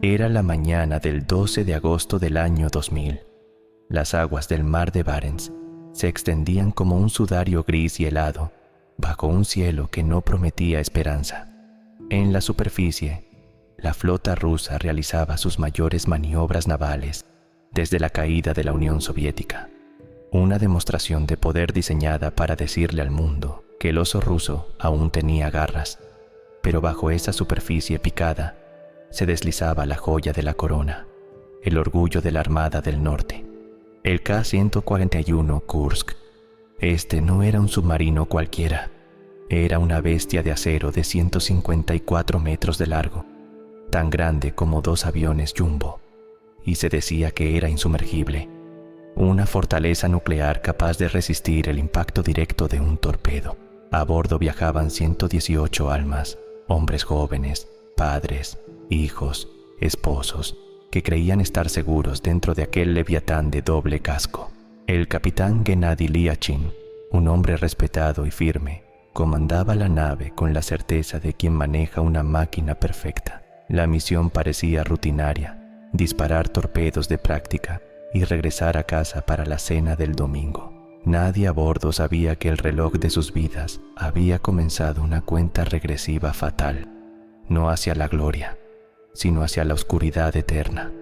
Era la mañana del 12 de agosto del año 2000. Las aguas del mar de Barents se extendían como un sudario gris y helado bajo un cielo que no prometía esperanza. En la superficie, la flota rusa realizaba sus mayores maniobras navales desde la caída de la Unión Soviética. Una demostración de poder diseñada para decirle al mundo que el oso ruso aún tenía garras, pero bajo esa superficie picada se deslizaba la joya de la corona, el orgullo de la Armada del Norte, el K-141 Kursk. Este no era un submarino cualquiera, era una bestia de acero de 154 metros de largo, tan grande como 2 aviones Jumbo, y se decía que era insumergible, una fortaleza nuclear capaz de resistir el impacto directo de un torpedo. A bordo viajaban 118 almas, hombres jóvenes, padres, hijos, esposos, que creían estar seguros dentro de aquel leviatán de doble casco. El capitán Gennady Liachin, un hombre respetado y firme, comandaba la nave con la certeza de quien maneja una máquina perfecta. La misión parecía rutinaria: disparar torpedos de práctica y regresar a casa para la cena del domingo. Nadie a bordo sabía que el reloj de sus vidas había comenzado una cuenta regresiva fatal, no hacia la gloria, sino hacia la oscuridad eterna.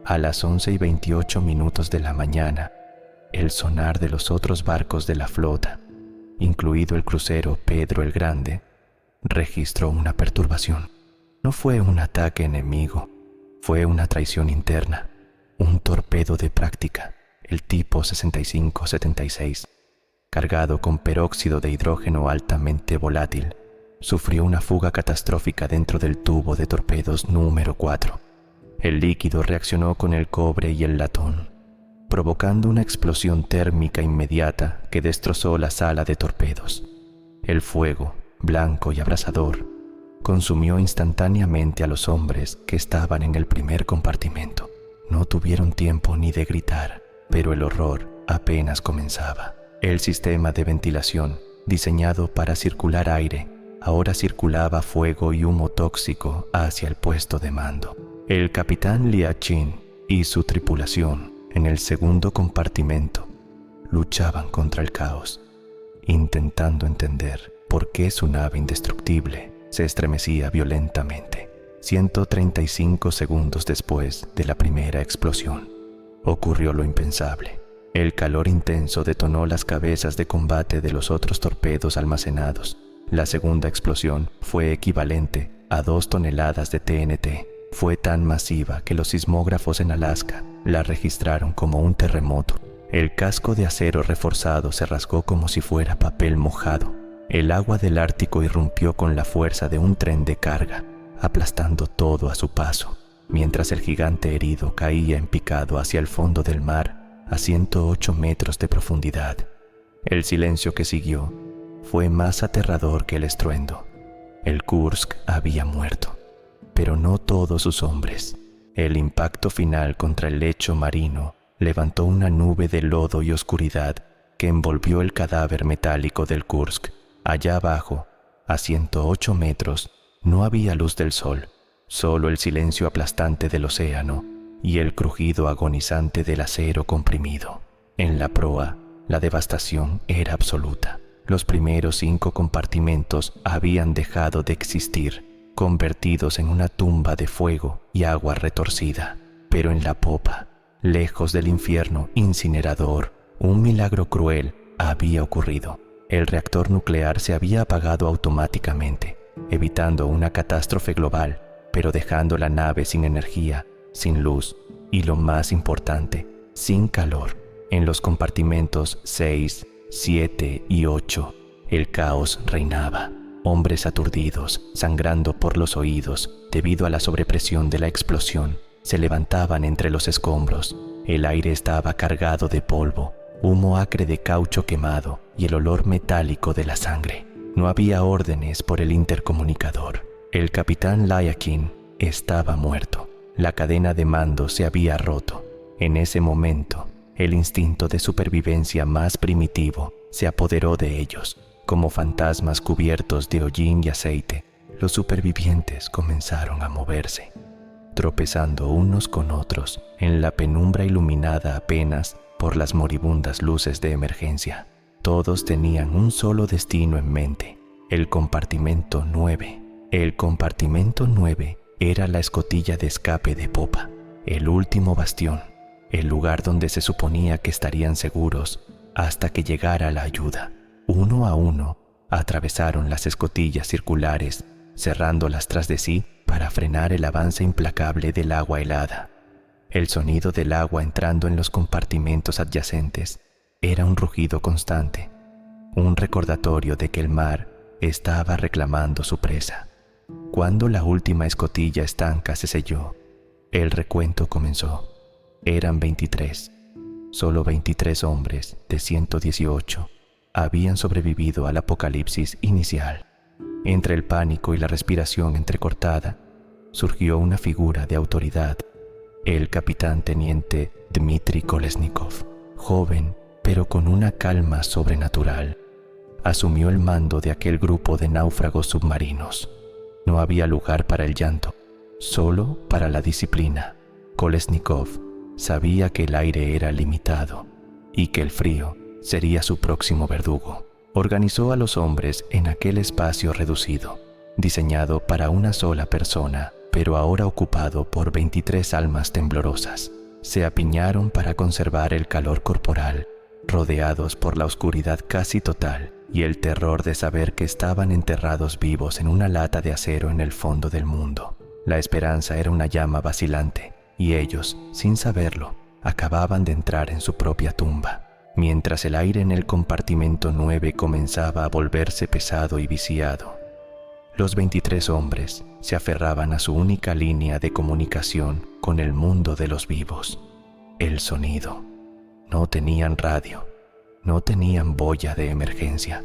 A las 11:28 de la mañana, el sonar de los otros barcos de la flota, incluido el crucero Pedro el Grande, registró una perturbación. No fue un ataque enemigo, fue una traición interna, un torpedo de práctica, el tipo 6576, cargado con peróxido de hidrógeno altamente volátil, sufrió una fuga catastrófica dentro del tubo de torpedos número 4. El líquido reaccionó con el cobre y el latón, provocando una explosión térmica inmediata que destrozó la sala de torpedos. El fuego, blanco y abrasador, consumió instantáneamente a los hombres que estaban en el primer compartimento. No tuvieron tiempo ni de gritar, pero el horror apenas comenzaba. El sistema de ventilación, diseñado para circular aire, ahora circulaba fuego y humo tóxico hacia el puesto de mando. El capitán Liachin y su tripulación, en el segundo compartimento, luchaban contra el caos, intentando entender por qué su nave indestructible se estremecía violentamente. 135 segundos después de la primera explosión, ocurrió lo impensable. El calor intenso detonó las cabezas de combate de los otros torpedos almacenados. La segunda explosión fue equivalente a 2 toneladas de TNT. Fue tan masiva que los sismógrafos en Alaska la registraron como un terremoto. El casco de acero reforzado se rasgó como si fuera papel mojado. El agua del Ártico irrumpió con la fuerza de un tren de carga, aplastando todo a su paso, mientras el gigante herido caía en picado hacia el fondo del mar a 108 metros de profundidad. El silencio que siguió fue más aterrador que el estruendo. El Kursk había muerto, pero no todos sus hombres. El impacto final contra el lecho marino levantó una nube de lodo y oscuridad que envolvió el cadáver metálico del Kursk. Allá abajo, a 108 metros, no había luz del sol, solo el silencio aplastante del océano y el crujido agonizante del acero comprimido. En la proa, la devastación era absoluta. Los primeros 5 compartimentos habían dejado de existir, convertidos en una tumba de fuego y agua retorcida. Pero en la popa, lejos del infierno incinerador, un milagro cruel había ocurrido. El reactor nuclear se había apagado automáticamente, evitando una catástrofe global, pero dejando la nave sin energía, sin luz y, lo más importante, sin calor. En los compartimentos 6, 7 y 8, el caos reinaba. Hombres aturdidos, sangrando por los oídos debido a la sobrepresión de la explosión, se levantaban entre los escombros. El aire estaba cargado de polvo, humo acre de caucho quemado y el olor metálico de la sangre. No había órdenes por el intercomunicador. El capitán Liachin estaba muerto. La cadena de mando se había roto. En ese momento, el instinto de supervivencia más primitivo se apoderó de ellos. Como fantasmas cubiertos de hollín y aceite, los supervivientes comenzaron a moverse. tropezando unos con otros en la penumbra iluminada apenas por las moribundas luces de emergencia. Todos tenían un solo destino en mente: el compartimento 9. El compartimento 9 era la escotilla de escape de popa, el último bastión, el lugar donde se suponía que estarían seguros hasta que llegara la ayuda. Uno a uno atravesaron las escotillas circulares, cerrándolas tras de sí para frenar el avance implacable del agua helada. El sonido del agua entrando en los compartimentos adyacentes era un rugido constante, un recordatorio de que el mar estaba reclamando su presa. Cuando la última escotilla estanca se selló, el recuento comenzó. Eran 23. Solo 23 hombres de 118 habían sobrevivido al apocalipsis inicial. Entre el pánico y la respiración entrecortada, surgió una figura de autoridad: el capitán teniente Dmitri Kolesnikov, joven pero con una calma sobrenatural. Asumió el mando de aquel grupo de náufragos submarinos. No había lugar para el llanto, solo para la disciplina. Kolesnikov sabía que el aire era limitado y que el frío sería su próximo verdugo. Organizó a los hombres en aquel espacio reducido, diseñado para una sola persona, pero ahora ocupado por 23 almas temblorosas. Se apiñaron para conservar el calor corporal, rodeados por la oscuridad casi total y el terror de saber que estaban enterrados vivos en una lata de acero en el fondo del mundo. La esperanza era una llama vacilante, y ellos, sin saberlo, acababan de entrar en su propia tumba. Mientras el aire en el compartimento 9 comenzaba a volverse pesado y viciado, los 23 hombres se aferraban a su única línea de comunicación con el mundo de los vivos: el sonido. No tenían radio, no tenían boya de emergencia.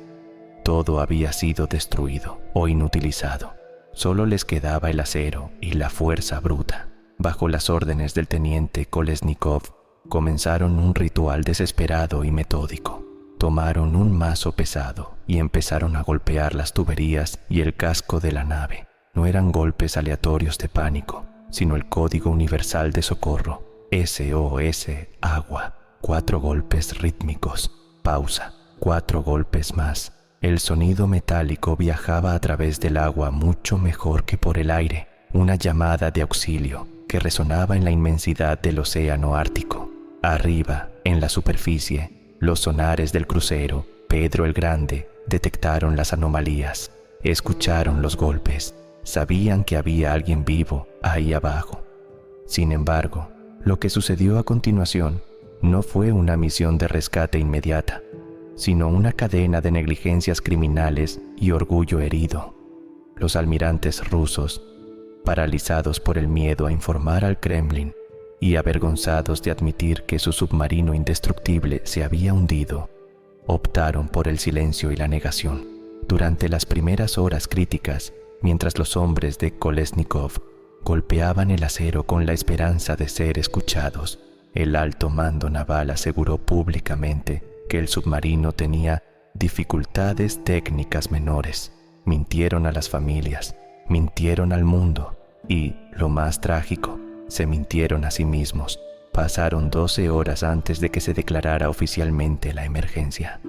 Todo había sido destruido o inutilizado. Solo les quedaba el acero y la fuerza bruta. Bajo las órdenes del teniente Kolesnikov, comenzaron un ritual desesperado y metódico. Tomaron un mazo pesado y empezaron a golpear las tuberías y el casco de la nave. No eran golpes aleatorios de pánico, sino el código universal de socorro: SOS, agua. 4 golpes rítmicos, pausa, 4 golpes más. El sonido metálico viajaba a través del agua mucho mejor que por el aire, una llamada de auxilio que resonaba en la inmensidad del océano Ártico. Arriba, en la superficie, los sonares del crucero Pedro el Grande detectaron las anomalías, escucharon los golpes, sabían que había alguien vivo ahí abajo. Sin embargo, lo que sucedió a continuación no fue una misión de rescate inmediata, sino una cadena de negligencias criminales y orgullo herido. Los almirantes rusos, paralizados por el miedo a informar al Kremlin y avergonzados de admitir que su submarino indestructible se había hundido, optaron por el silencio y la negación. Durante las primeras horas críticas, mientras los hombres de Kolesnikov golpeaban el acero con la esperanza de ser escuchados, el alto mando naval aseguró públicamente que el submarino tenía dificultades técnicas menores. Mintieron a las familias, mintieron al mundo y, lo más trágico, se mintieron a sí mismos. Pasaron 12 horas antes de que se declarara oficialmente la emergencia.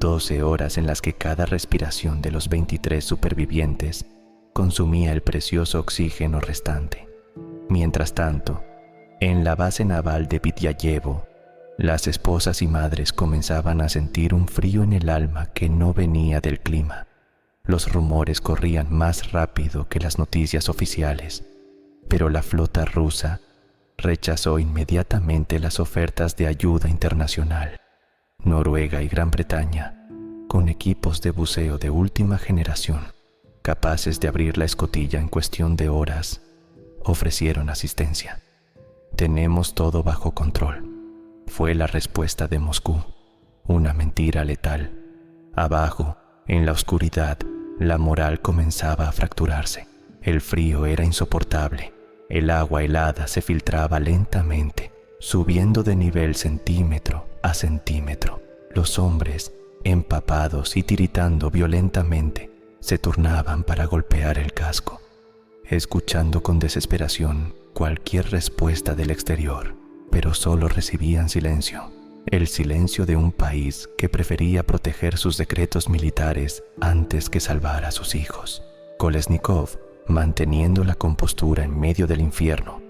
12 horas en las que cada respiración de los 23 supervivientes consumía el precioso oxígeno restante. Mientras tanto, en la base naval de Vidyayevo, las esposas y madres comenzaban a sentir un frío en el alma que no venía del clima. Los rumores corrían más rápido que las noticias oficiales, pero la flota rusa rechazó inmediatamente las ofertas de ayuda internacional. Noruega y Gran Bretaña, con equipos de buceo de última generación, capaces de abrir la escotilla en cuestión de horas, ofrecieron asistencia. «Tenemos todo bajo control», fue la respuesta de Moscú, una mentira letal. Abajo, en la oscuridad, la moral comenzaba a fracturarse. El frío era insoportable. El agua helada se filtraba lentamente, subiendo de nivel centímetro a centímetro. Los hombres, empapados y tiritando violentamente, se turnaban para golpear el casco. Escuchando con desesperación cualquier respuesta del exterior, pero solo recibían silencio. El silencio de un país que prefería proteger sus decretos militares antes que salvar a sus hijos. Kolesnikov, manteniendo la compostura en medio del infierno,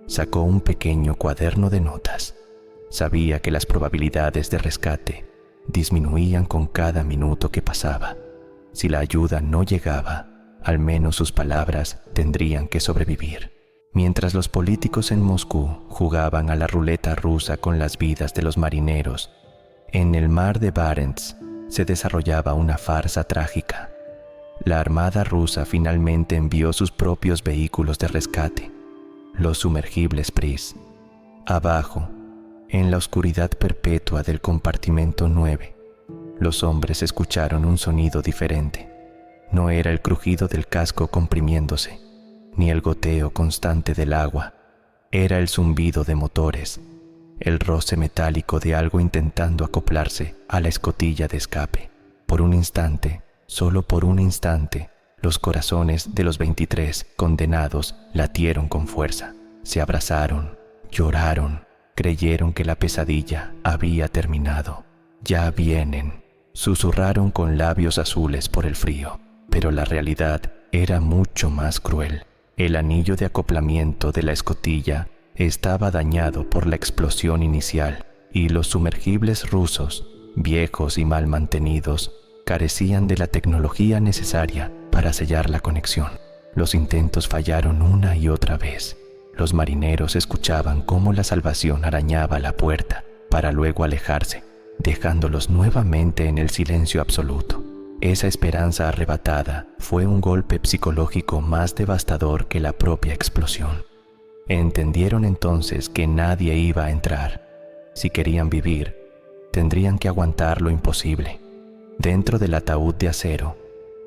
sacó un pequeño cuaderno de notas. Sabía que las probabilidades de rescate disminuían con cada minuto que pasaba. Si la ayuda no llegaba, al menos sus palabras tendrían que sobrevivir. Mientras los políticos en Moscú jugaban a la ruleta rusa con las vidas de los marineros, en el mar de Barents se desarrollaba una farsa trágica. La Armada rusa finalmente envió sus propios vehículos de rescate, los sumergibles Pris. Abajo, en la oscuridad perpetua del compartimento 9, los hombres escucharon un sonido diferente. No era el crujido del casco comprimiéndose, ni el goteo constante del agua. Era el zumbido de motores, el roce metálico de algo intentando acoplarse a la escotilla de escape. Por un instante, solo por un instante, los corazones de los 23 condenados latieron con fuerza. Se abrazaron, lloraron, creyeron que la pesadilla había terminado. «Ya vienen», susurraron con labios azules por el frío, pero la realidad era mucho más cruel. El anillo de acoplamiento de la escotilla estaba dañado por la explosión inicial y los sumergibles rusos, viejos y mal mantenidos, carecían de la tecnología necesaria para sellar la conexión. Los intentos fallaron una y otra vez. Los marineros escuchaban cómo la salvación arañaba la puerta para luego alejarse, dejándolos nuevamente en el silencio absoluto. Esa esperanza arrebatada fue un golpe psicológico más devastador que la propia explosión. Entendieron entonces que nadie iba a entrar. Si querían vivir, tendrían que aguantar lo imposible. Dentro del ataúd de acero,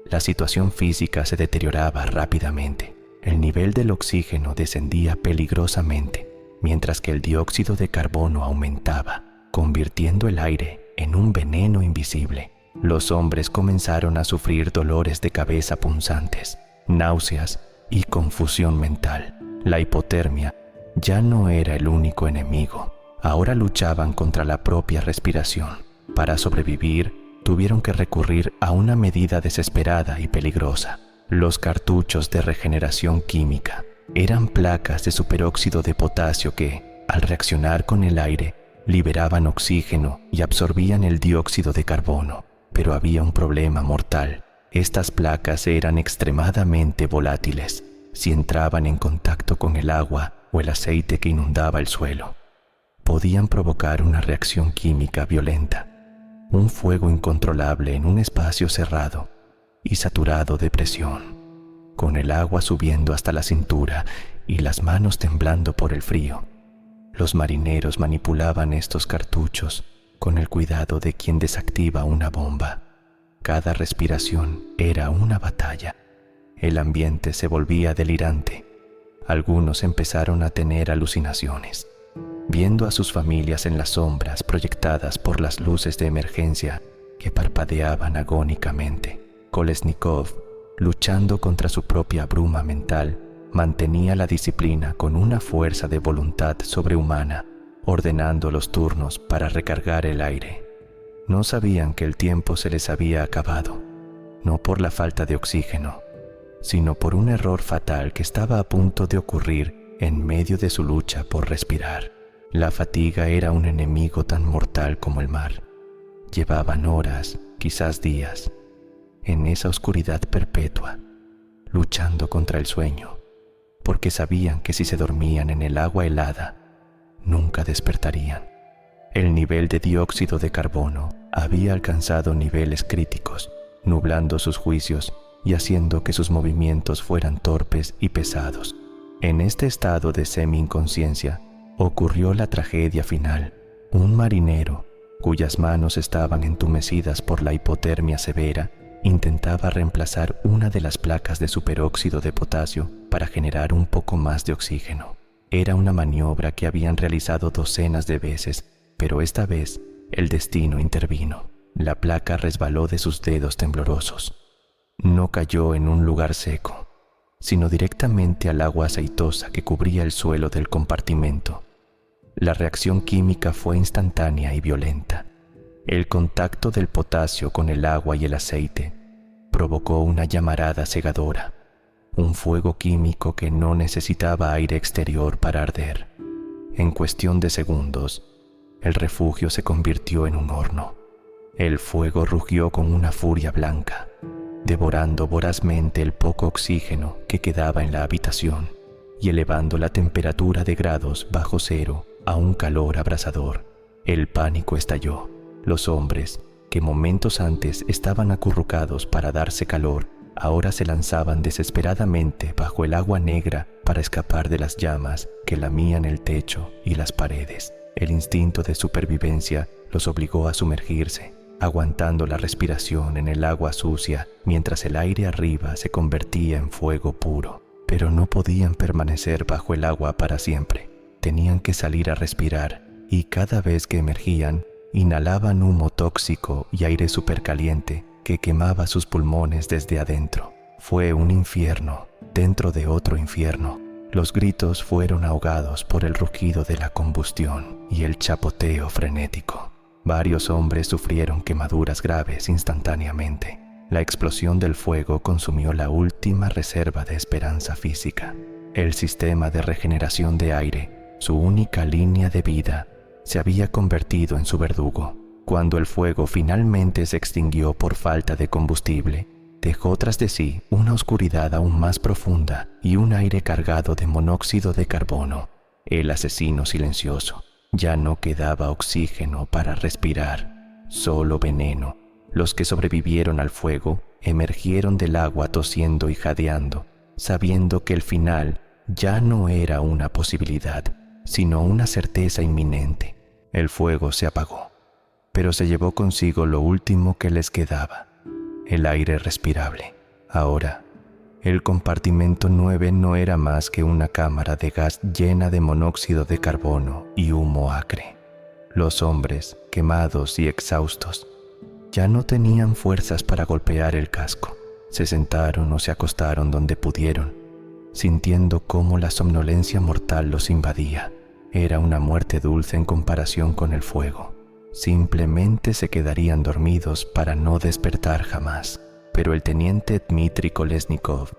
la situación física se deterioraba rápidamente. El nivel del oxígeno descendía peligrosamente, mientras que el dióxido de carbono aumentaba, convirtiendo el aire en un veneno invisible. Los hombres comenzaron a sufrir dolores de cabeza punzantes, náuseas y confusión mental. La hipotermia ya no era el único enemigo. Ahora luchaban contra la propia respiración. Para sobrevivir, tuvieron que recurrir a una medida desesperada y peligrosa. Los cartuchos de regeneración química eran placas de superóxido de potasio que, al reaccionar con el aire, liberaban oxígeno y absorbían el dióxido de carbono. Pero había un problema mortal. Estas placas eran extremadamente volátiles si entraban en contacto con el agua o el aceite que inundaba el suelo. Podían provocar una reacción química violenta, un fuego incontrolable en un espacio cerrado y saturado de presión, con el agua subiendo hasta la cintura y las manos temblando por el frío. Los marineros manipulaban estos cartuchos con el cuidado de quien desactiva una bomba. Cada respiración era una batalla. El ambiente se volvía delirante. Algunos empezaron a tener alucinaciones, viendo a sus familias en las sombras proyectadas por las luces de emergencia que parpadeaban agónicamente. Kolesnikov, luchando contra su propia bruma mental, mantenía la disciplina con una fuerza de voluntad sobrehumana, ordenando los turnos para recargar el aire. No sabían que el tiempo se les había acabado, no por la falta de oxígeno, sino por un error fatal que estaba a punto de ocurrir en medio de su lucha por respirar. La fatiga era un enemigo tan mortal como el mar. Llevaban horas, quizás días, en esa oscuridad perpetua, luchando contra el sueño, porque sabían que si se dormían en el agua helada, nunca despertarían. El nivel de dióxido de carbono había alcanzado niveles críticos, nublando sus juicios y haciendo que sus movimientos fueran torpes y pesados. En este estado de semi-inconsciencia ocurrió la tragedia final. Un marinero, cuyas manos estaban entumecidas por la hipotermia severa, intentaba reemplazar una de las placas de superóxido de potasio para generar un poco más de oxígeno. Era una maniobra que habían realizado docenas de veces, pero esta vez el destino intervino. La placa resbaló de sus dedos temblorosos. No cayó en un lugar seco, sino directamente al agua aceitosa que cubría el suelo del compartimento. La reacción química fue instantánea y violenta. El contacto del potasio con el agua y el aceite provocó una llamarada cegadora, un fuego químico que no necesitaba aire exterior para arder. En cuestión de segundos, el refugio se convirtió en un horno. El fuego rugió con una furia blanca, devorando vorazmente el poco oxígeno que quedaba en la habitación y elevando la temperatura de grados bajo cero a un calor abrasador. El pánico estalló. Los hombres, que momentos antes estaban acurrucados para darse calor, ahora se lanzaban desesperadamente bajo el agua negra para escapar de las llamas que lamían el techo y las paredes. El instinto de supervivencia los obligó a sumergirse, aguantando la respiración en el agua sucia mientras el aire arriba se convertía en fuego puro. Pero no podían permanecer bajo el agua para siempre. Tenían que salir a respirar y cada vez que emergían, inhalaban humo tóxico y aire supercaliente que quemaba sus pulmones desde adentro. Fue un infierno dentro de otro infierno. Los gritos fueron ahogados por el rugido de la combustión y el chapoteo frenético. Varios hombres sufrieron quemaduras graves instantáneamente. La explosión del fuego consumió la última reserva de esperanza física. El sistema de regeneración de aire, su única línea de vida, se había convertido en su verdugo. Cuando el fuego finalmente se extinguió por falta de combustible, dejó tras de sí una oscuridad aún más profunda y un aire cargado de monóxido de carbono. El asesino silencioso. Ya no quedaba oxígeno para respirar, solo veneno. Los que sobrevivieron al fuego emergieron del agua tosiendo y jadeando, sabiendo que el final ya no era una posibilidad, sino una certeza inminente. El fuego se apagó, pero se llevó consigo lo último que les quedaba, el aire respirable. Ahora, el compartimento 9 no era más que una cámara de gas llena de monóxido de carbono y humo acre. Los hombres, quemados y exhaustos, ya no tenían fuerzas para golpear el casco. Se sentaron o se acostaron donde pudieron, sintiendo cómo la somnolencia mortal los invadía. Era una muerte dulce en comparación con el fuego. Simplemente se quedarían dormidos para no despertar jamás. Pero el teniente Dmitri Kolesnikov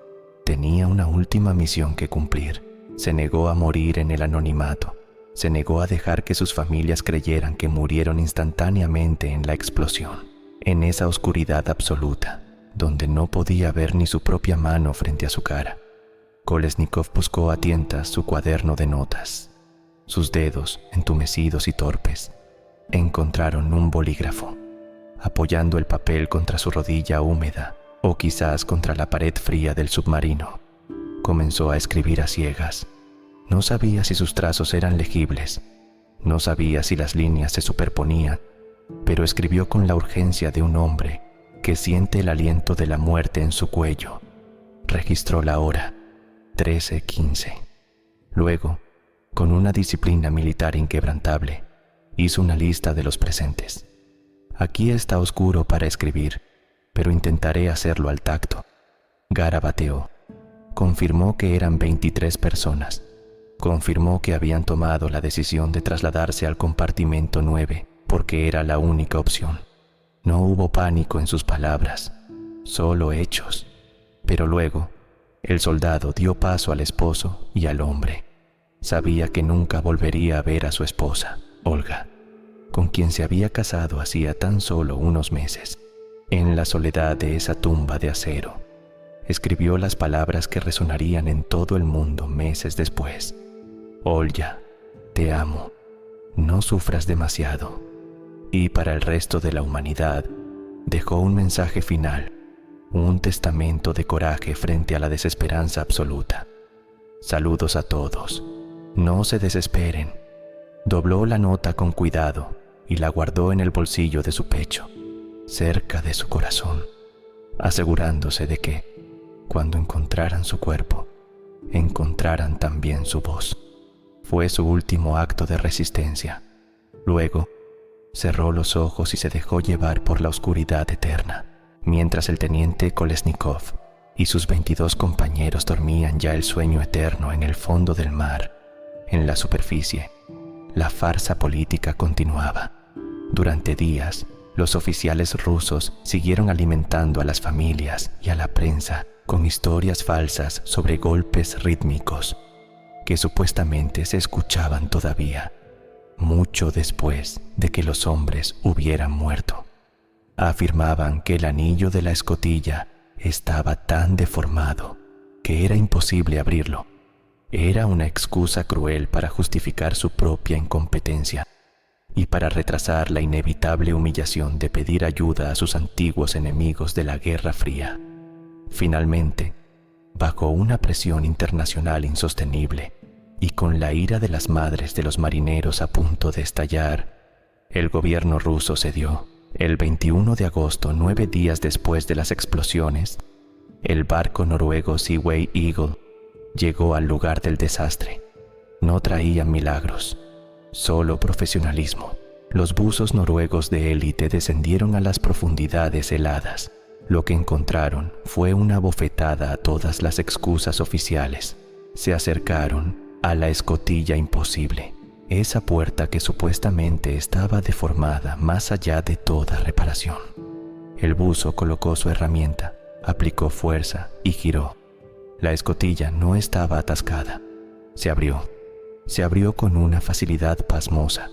tenía una última misión que cumplir. Se negó a morir en el anonimato. Se negó a dejar que sus familias creyeran que murieron instantáneamente en la explosión. En esa oscuridad absoluta, donde no podía ver ni su propia mano frente a su cara, Kolesnikov buscó a tientas su cuaderno de notas. Sus dedos, entumecidos y torpes, encontraron un bolígrafo. Apoyando el papel contra su rodilla húmeda, o quizás contra la pared fría del submarino, comenzó a escribir a ciegas. No sabía si sus trazos eran legibles, no sabía si las líneas se superponían, pero escribió con la urgencia de un hombre que siente el aliento de la muerte en su cuello. Registró la hora, 13:15. Luego, con una disciplina militar inquebrantable, hizo una lista de los presentes. Aquí está oscuro para escribir, pero intentaré hacerlo al tacto. Garabateó. Confirmó que eran 23 personas. Confirmó que habían tomado la decisión de trasladarse al compartimento 9 porque era la única opción. No hubo pánico en sus palabras, solo hechos. Pero luego, el soldado dio paso al esposo y al hombre. Sabía que nunca volvería a ver a su esposa, Olga, con quien se había casado hacía tan solo unos meses. En la soledad de esa tumba de acero, escribió las palabras que resonarían en todo el mundo meses después. Olga, te amo, no sufras demasiado. Y para el resto de la humanidad, dejó un mensaje final, un testamento de coraje frente a la desesperanza absoluta. Saludos a todos, no se desesperen. Dobló la nota con cuidado y la guardó en el bolsillo de su pecho, cerca de su corazón, asegurándose de que, cuando encontraran su cuerpo, encontraran también su voz. Fue su último acto de resistencia. Luego, cerró los ojos y se dejó llevar por la oscuridad eterna, mientras el teniente Kolesnikov y sus 22 compañeros dormían ya el sueño eterno en el fondo del mar. En la superficie, la farsa política continuaba. Durante días, los oficiales rusos siguieron alimentando a las familias y a la prensa con historias falsas sobre golpes rítmicos que supuestamente se escuchaban todavía, mucho después de que los hombres hubieran muerto. Afirmaban que el anillo de la escotilla estaba tan deformado que era imposible abrirlo. Era una excusa cruel para justificar su propia incompetencia y para retrasar la inevitable humillación de pedir ayuda a sus antiguos enemigos de la Guerra Fría. Finalmente, bajo una presión internacional insostenible y con la ira de las madres de los marineros a punto de estallar, el gobierno ruso cedió. El 21 de agosto, 9 días después de las explosiones, el barco noruego Seaway Eagle llegó al lugar del desastre. No traía milagros, solo profesionalismo. Los buzos noruegos de élite descendieron a las profundidades heladas. Lo que encontraron fue una bofetada a todas las excusas oficiales. Se acercaron a la escotilla imposible, esa puerta que supuestamente estaba deformada más allá de toda reparación. El buzo colocó su herramienta, aplicó fuerza y giró. La escotilla no estaba atascada. Se abrió con una facilidad pasmosa,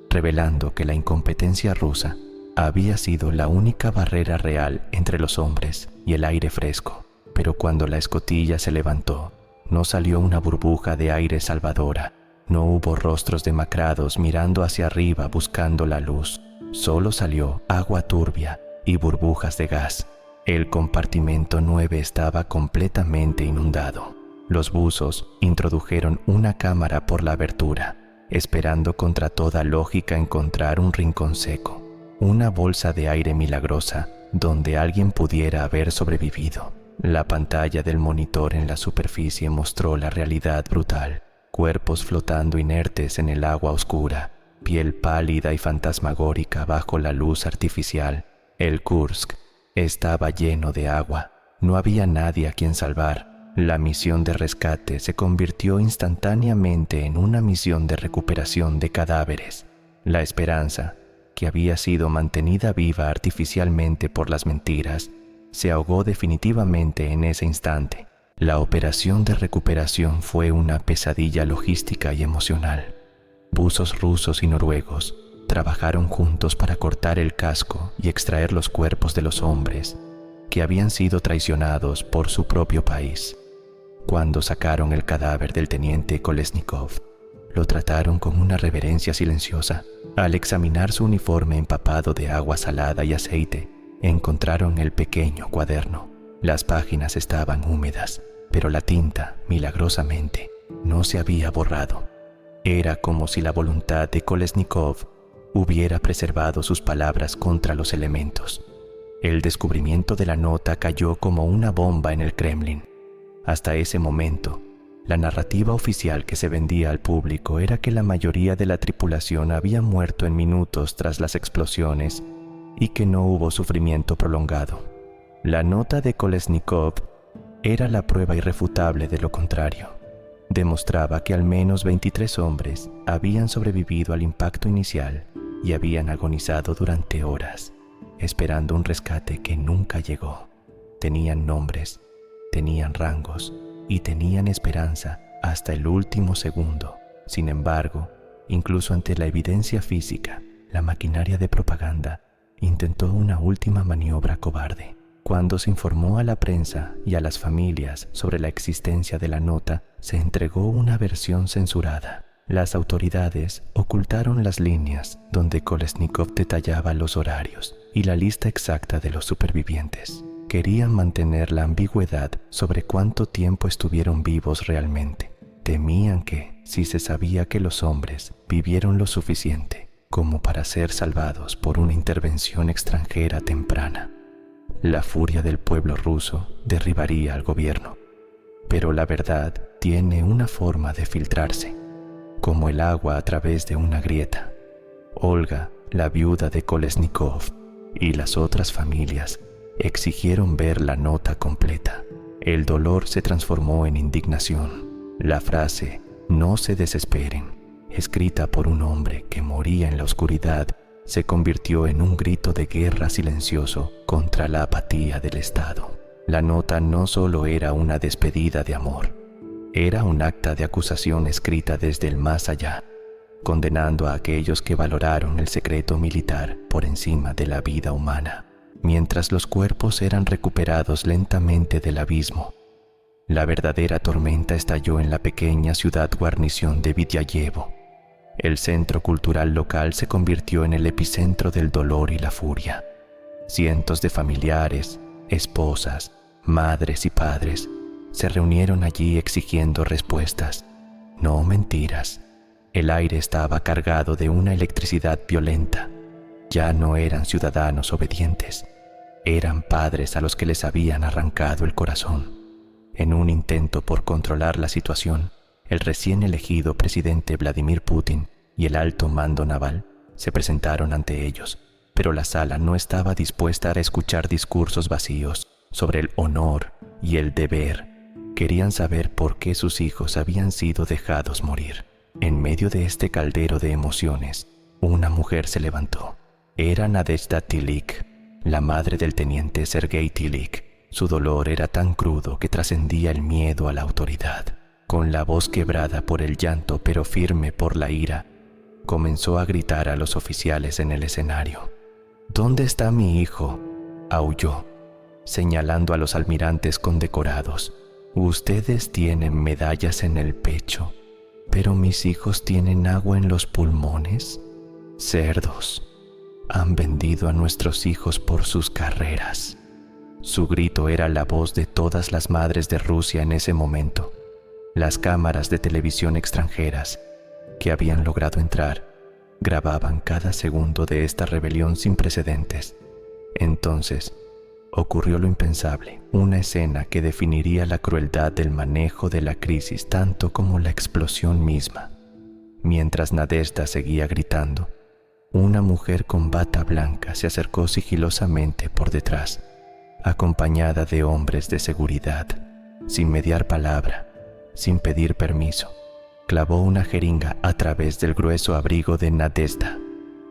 revelando que la incompetencia rusa había sido la única barrera real entre los hombres y el aire fresco. Pero cuando la escotilla se levantó, no salió una burbuja de aire salvadora. No hubo rostros demacrados mirando hacia arriba buscando la luz. Solo salió agua turbia y burbujas de gas. El compartimento 9 estaba completamente inundado. Los buzos introdujeron una cámara por la abertura, esperando contra toda lógica encontrar un rincón seco, una bolsa de aire milagrosa donde alguien pudiera haber sobrevivido. La pantalla del monitor en la superficie mostró la realidad brutal: cuerpos flotando inertes en el agua oscura, piel pálida y fantasmagórica bajo la luz artificial. El Kursk estaba lleno de agua. No había nadie a quien salvar. La misión de rescate se convirtió instantáneamente en una misión de recuperación de cadáveres. La esperanza, que había sido mantenida viva artificialmente por las mentiras, se ahogó definitivamente en ese instante. La operación de recuperación fue una pesadilla logística y emocional. Buzos rusos y noruegos trabajaron juntos para cortar el casco y extraer los cuerpos de los hombres que habían sido traicionados por su propio país. Cuando sacaron el cadáver del teniente Kolesnikov, lo trataron con una reverencia silenciosa. Al examinar su uniforme empapado de agua salada y aceite, encontraron el pequeño cuaderno. Las páginas estaban húmedas, pero la tinta, milagrosamente, no se había borrado. Era como si la voluntad de Kolesnikov hubiera preservado sus palabras contra los elementos. El descubrimiento de la nota cayó como una bomba en el Kremlin. Hasta ese momento, la narrativa oficial que se vendía al público era que la mayoría de la tripulación había muerto en minutos tras las explosiones y que no hubo sufrimiento prolongado. La nota de Kolesnikov era la prueba irrefutable de lo contrario. Demostraba que al menos 23 hombres habían sobrevivido al impacto inicial y habían agonizado durante horas, esperando un rescate que nunca llegó. Tenían nombres, tenían rangos y tenían esperanza hasta el último segundo. Sin embargo, incluso ante la evidencia física, la maquinaria de propaganda intentó una última maniobra cobarde. Cuando se informó a la prensa y a las familias sobre la existencia de la nota, se entregó una versión censurada. Las autoridades ocultaron las líneas donde Kolesnikov detallaba los horarios y la lista exacta de los supervivientes. Querían mantener la ambigüedad sobre cuánto tiempo estuvieron vivos realmente. Temían que, si se sabía que los hombres vivieron lo suficiente como para ser salvados por una intervención extranjera temprana, la furia del pueblo ruso derribaría al gobierno. Pero la verdad tiene una forma de filtrarse, como el agua a través de una grieta. Olga, la viuda de Kolesnikov, y las otras familias exigieron ver la nota completa. El dolor se transformó en indignación. La frase "no se desesperen", escrita por un hombre que moría en la oscuridad, se convirtió en un grito de guerra silencioso contra la apatía del Estado. La nota no solo era una despedida de amor, era un acta de acusación escrita desde el más allá, condenando a aquellos que valoraron el secreto militar por encima de la vida humana. Mientras los cuerpos eran recuperados lentamente del abismo, la verdadera tormenta estalló en la pequeña ciudad guarnición de Vidyayevo. El centro cultural local se convirtió en el epicentro del dolor y la furia. Cientos de familiares, esposas, madres y padres se reunieron allí exigiendo respuestas, no mentiras. El aire estaba cargado de una electricidad violenta. Ya no eran ciudadanos obedientes, eran padres a los que les habían arrancado el corazón. En un intento por controlar la situación, el recién elegido presidente Vladimir Putin y el alto mando naval se presentaron ante ellos, pero la sala no estaba dispuesta a escuchar discursos vacíos sobre el honor y el deber. Querían saber por qué sus hijos habían sido dejados morir. En medio de este caldero de emociones, una mujer se levantó. Era Nadezhda Tilik, la madre del teniente Sergei Tilik. Su dolor era tan crudo que trascendía el miedo a la autoridad. Con la voz quebrada por el llanto pero firme por la ira, comenzó a gritar a los oficiales en el escenario. «¿Dónde está mi hijo?», aulló, señalando a los almirantes condecorados. «Ustedes tienen medallas en el pecho, pero mis hijos tienen agua en los pulmones. Cerdos, han vendido a nuestros hijos por sus carreras». Su grito era la voz de todas las madres de Rusia en ese momento. Las cámaras de televisión extranjeras que habían logrado entrar grababan cada segundo de esta rebelión sin precedentes. Entonces, ocurrió lo impensable, una escena que definiría la crueldad del manejo de la crisis tanto como la explosión misma. Mientras Nadezhda seguía gritando, una mujer con bata blanca se acercó sigilosamente por detrás, acompañada de hombres de seguridad. Sin mediar palabra, sin pedir permiso, clavó una jeringa a través del grueso abrigo de Nadezhda.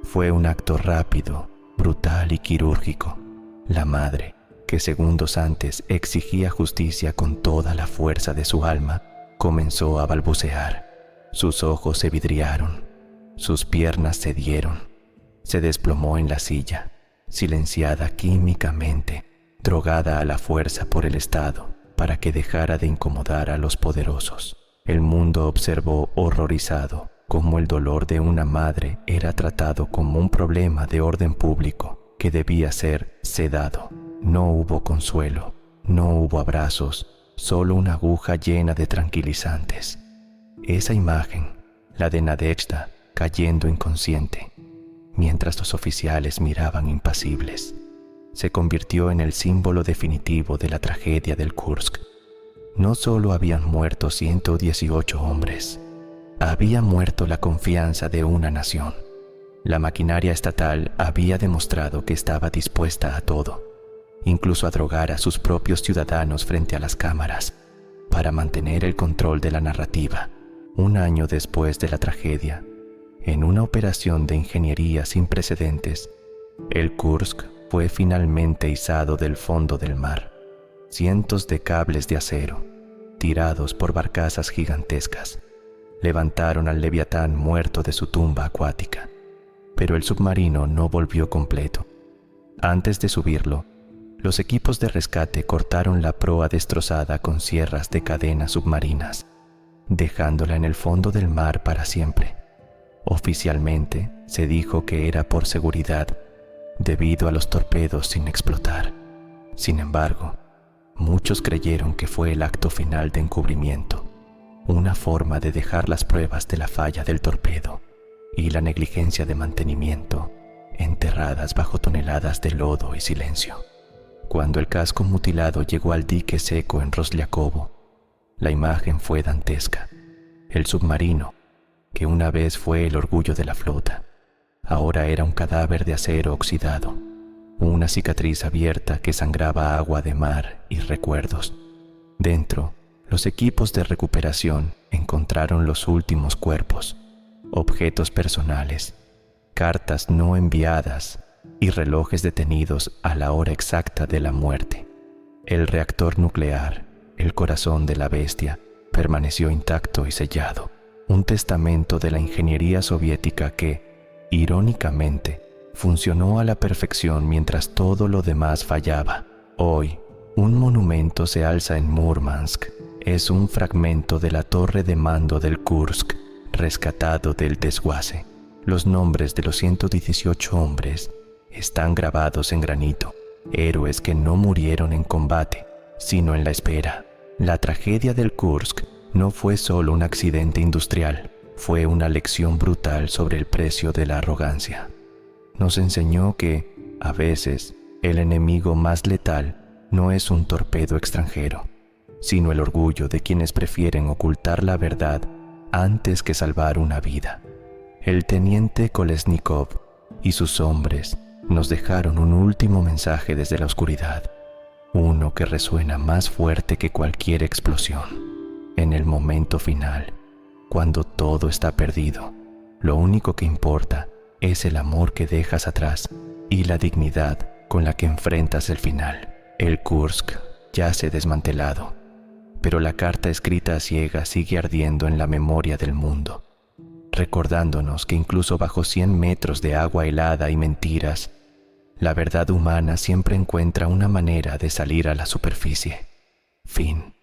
Fue un acto rápido, brutal y quirúrgico. La madre, que segundos antes exigía justicia con toda la fuerza de su alma, comenzó a balbucear. Sus ojos se vidriaron, sus piernas cedieron. Se desplomó en la silla, silenciada químicamente, drogada a la fuerza por el Estado para que dejara de incomodar a los poderosos. El mundo observó horrorizado cómo el dolor de una madre era tratado como un problema de orden público que debía ser sedado. No hubo consuelo, no hubo abrazos, solo una aguja llena de tranquilizantes. Esa imagen, la de Nadezhda cayendo inconsciente, mientras los oficiales miraban impasibles, se convirtió en el símbolo definitivo de la tragedia del Kursk. No solo habían muerto 118 hombres, había muerto la confianza de una nación. La maquinaria estatal había demostrado que estaba dispuesta a todo, incluso a drogar a sus propios ciudadanos frente a las cámaras, para mantener el control de la narrativa. Un año después de la tragedia, en una operación de ingeniería sin precedentes, el Kursk fue finalmente izado del fondo del mar. Cientos de cables de acero, tirados por barcazas gigantescas, levantaron al Leviatán muerto de su tumba acuática. Pero el submarino no volvió completo. Antes de subirlo, los equipos de rescate cortaron la proa destrozada con sierras de cadenas submarinas, dejándola en el fondo del mar para siempre. Oficialmente se dijo que era por seguridad, debido a los torpedos sin explotar. Sin embargo, muchos creyeron que fue el acto final de encubrimiento, una forma de dejar las pruebas de la falla del torpedo y la negligencia de mantenimiento enterradas bajo toneladas de lodo y silencio. Cuando el casco mutilado llegó al dique seco en Roslyakovo, la imagen fue dantesca. El submarino, que una vez fue el orgullo de la flota, ahora era un cadáver de acero oxidado, una cicatriz abierta que sangraba agua de mar y recuerdos. Dentro, los equipos de recuperación encontraron los últimos cuerpos, objetos personales, cartas no enviadas y relojes detenidos a la hora exacta de la muerte. El reactor nuclear, el corazón de la bestia, permaneció intacto y sellado, un testamento de la ingeniería soviética que, irónicamente, funcionó a la perfección mientras todo lo demás fallaba. Hoy, un monumento se alza en Murmansk. Es un fragmento de la torre de mando del Kursk, rescatado del desguace. Los nombres de los 118 hombres están grabados en granito, héroes que no murieron en combate, sino en la espera. La tragedia del Kursk no fue solo un accidente industrial, fue una lección brutal sobre el precio de la arrogancia. Nos enseñó que, a veces, el enemigo más letal no es un torpedo extranjero, sino el orgullo de quienes prefieren ocultar la verdad antes que salvar una vida. El teniente Kolesnikov y sus hombres nos dejaron un último mensaje desde la oscuridad, uno que resuena más fuerte que cualquier explosión. En el momento final, cuando todo está perdido, lo único que importa es el amor que dejas atrás y la dignidad con la que enfrentas el final. El Kursk yace desmantelado, pero la carta escrita a ciegas sigue ardiendo en la memoria del mundo, recordándonos que incluso bajo 100 metros de agua helada y mentiras, la verdad humana siempre encuentra una manera de salir a la superficie. Fin.